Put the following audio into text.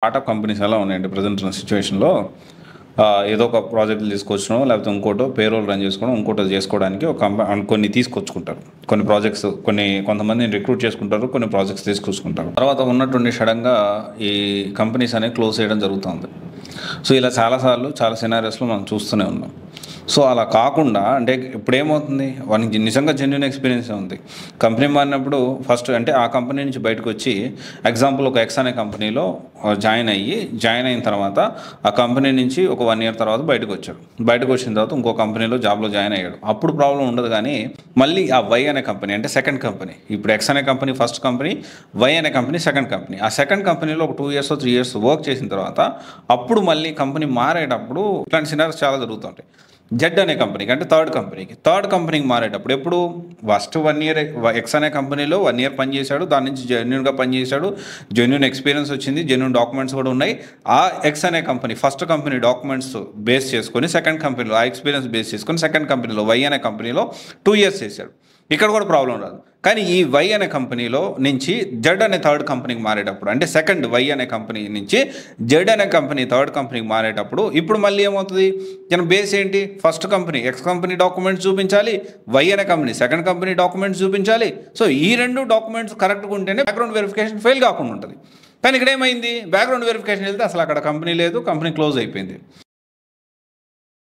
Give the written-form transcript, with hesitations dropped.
Startup companies ఎలా ఉన్నాయండి present ఉన్న సిచ్యువేషన్లో ఏదో ఒక ప్రాజెక్టులు తీసుకొచ్చడం లేకపోతే ఇంకోటో పేరోల్ రన్ చేసుకోవడం ఇంకోటో చేసుకోవడానికి కొన్ని తీసుకొచ్చుకుంటారు. కొన్ని ప్రాజెక్ట్స్ కొంతమందిని రిక్రూట్ చేసుకుంటారు, కొన్ని ప్రాజెక్ట్స్ తీసుకొచ్చుకుంటారు. తర్వాత ఉన్నటువంటి సడన్గా ఈ కంపెనీస్ అనేవి క్లోజ్ చేయడం జరుగుతుంది. సో ఇలా చాలాసార్లు చాలా సినారియోస్లో మనం చూస్తూనే ఉన్నాం. సో అలా కాకుండా అంటే ఇప్పుడు ఏమవుతుంది, వానికి నిజంగా జెన్యూన్ ఎక్స్పీరియన్స్ ఉంది. కంపెనీ మారినప్పుడు ఫస్ట్ అంటే ఆ కంపెనీ నుంచి బయటకు వచ్చి ఎగ్జాంపుల్ ఒక ఎక్స్ అనే కంపెనీలో జాయిన్ అయిన తర్వాత ఆ కంపెనీ నుంచి ఒక 1 year తర్వాత బయటకు వచ్చాడు. బయటకు వచ్చిన తర్వాత ఇంకో కంపెనీలో జాబ్లో జాయిన్ అయ్యాడు. అప్పుడు ప్రాబ్లం ఉండదు. కానీ మళ్ళీ ఆ వై అనే కంపెనీ అంటే సెకండ్ కంపెనీ, ఇప్పుడు ఎక్స్ అనే కంపెనీ ఫస్ట్ కంపెనీ, వై అనే కంపెనీ సెకండ్ కంపెనీ. ఆ సెకండ్ కంపెనీలో ఒక 2 years 3 years వర్క్ చేసిన తర్వాత అప్పుడు మళ్ళీ కంపెనీ మారేటప్పుడు ఇట్లాంటి సినారీస్ చాలా జరుగుతుంటాయి. జెడ్ అనే కంపెనీకి అంటే థర్డ్ కంపెనీకి మారేటప్పుడు ఎప్పుడు ఫస్ట్ 1 year ఎక్స్ అనే కంపెనీలో 1 year పనిచేశాడు, దాని నుంచి జెన్యూన్గా పనిచేశాడు, జెన్యూన్ ఎక్స్పీరియన్స్ వచ్చింది, జెన్యూన్ డాక్యుమెంట్స్ కూడా ఉన్నాయి. ఆ ఎక్స్ అనే company first company documents base చేసుకొని సెకండ్ కంపెనీలో ఆ ఎక్స్పీరియన్స్ బేస్ చేసుకొని సెకండ్ కంపెనీలో వై అనే కంపెనీలో 2 years చేశాడు. ఇక్కడ కూడా ప్రాబ్లం రాదు. కానీ ఈ వై అనే కంపెనీలో నుంచి జెడ్ అనే థర్డ్ కంపెనీకి మారేటప్పుడు అంటే సెకండ్ వై అనే కంపెనీ నుంచి జెడ్ అనే కంపెనీ థర్డ్ కంపెనీకి మారేటప్పుడు ఇప్పుడు మళ్ళీ ఏమవుతుంది, నేను బేస్ ఏంటి, first company X company documents చూపించాలి, వై అనే కంపెనీ సెకండ్ కంపెనీ డాక్యుమెంట్స్ చూపించాలి. సో ఈ 2 డాక్యుమెంట్స్ కరెక్ట్గా ఉంటేనే బ్యాక్గ్రౌండ్ వెరిఫికేషన్ ఫెయిల్ కాకుండా ఉంటుంది. కానీ ఇక్కడ ఏమైంది, బ్యాక్గ్రౌండ్ వెరిఫికేషన్ వెళ్తే అసలు అక్కడ కంపెనీ లేదు, కంపెనీ క్లోజ్ అయిపోయింది.